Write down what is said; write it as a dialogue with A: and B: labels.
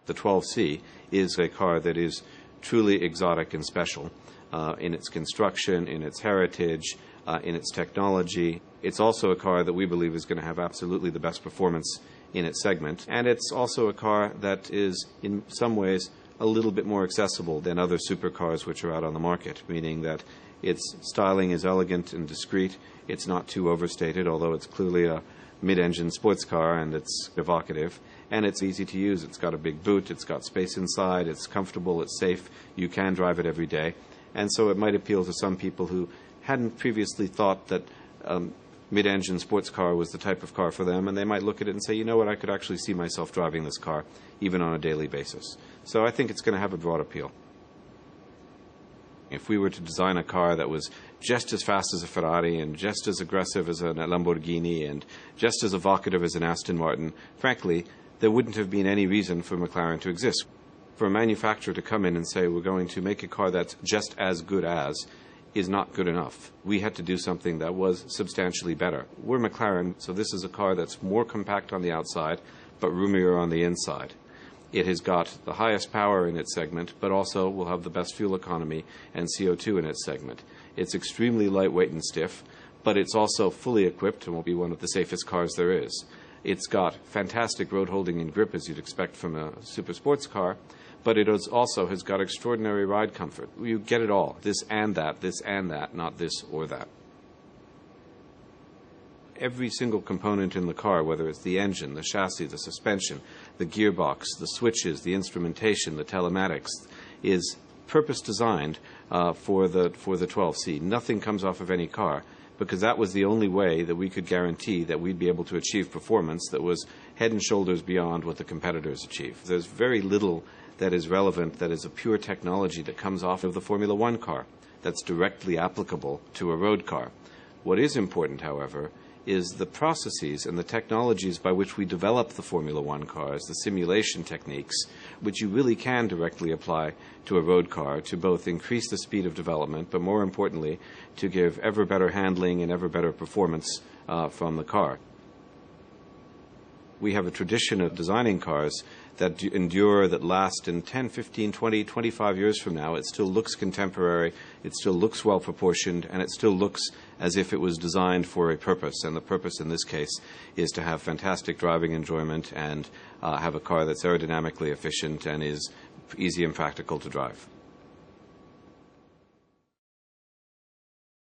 A: The 12C is a car that is truly exotic and special in its construction, in its heritage, in its technology. It's also a car that we believe is going to have absolutely the best performance in its segment. And it's also a car that is, in some ways, a little bit more accessible than other supercars which are out on the market, meaning that its styling is elegant and discreet. It's not too overstated, although it's clearly a mid-engine sports car and it's evocative. And it's easy to use. It's got a big boot, it's got space inside, it's comfortable, it's safe, you can drive it every day. And so it might appeal to some people who hadn't previously thought that mid-engine sports car was the type of car for them, and they might look at it and say, you know what, I could actually see myself driving this car, even on a daily basis. So I think it's going to have a broad appeal. If we were to design a car that was just as fast as a Ferrari and just as aggressive as a Lamborghini and just as evocative as an Aston Martin, frankly, there wouldn't have been any reason for McLaren to exist. For a manufacturer to come in and say, we're going to make a car that's just as good as, is not good enough. We had to do something that was substantially better. We're McLaren, so this is a car that's more compact on the outside, but roomier on the inside. It has got the highest power in its segment, but also will have the best fuel economy and CO2 in its segment. It's extremely lightweight and stiff, but it's also fully equipped and will be one of the safest cars there is. It's got fantastic road holding and grip, as you'd expect from a super sports car, but it also has got extraordinary ride comfort. You get it all, this and that, not this or that. Every single component in the car, whether it's the engine, the chassis, the suspension, the gearbox, the switches, the instrumentation, the telematics, is purpose designed for the 12C. Nothing comes off of any car, because that was the only way that we could guarantee that we'd be able to achieve performance that was head and shoulders beyond what the competitors achieve. There's very little that is relevant that is a pure technology that comes off of the Formula One car that's directly applicable to a road car. What is important, however, is the processes and the technologies by which we develop the Formula One cars, the simulation techniques, which you really can directly apply to a road car to both increase the speed of development, but more importantly, to give ever better handling and ever better performance from the car. We have a tradition of designing cars that endure, that last in 10, 15, 20, 25 years from now. It still looks contemporary, it still looks well proportioned, and it still looks as if it was designed for a purpose. And the purpose in this case is to have fantastic driving enjoyment and have a car that's aerodynamically efficient and is easy and practical to drive.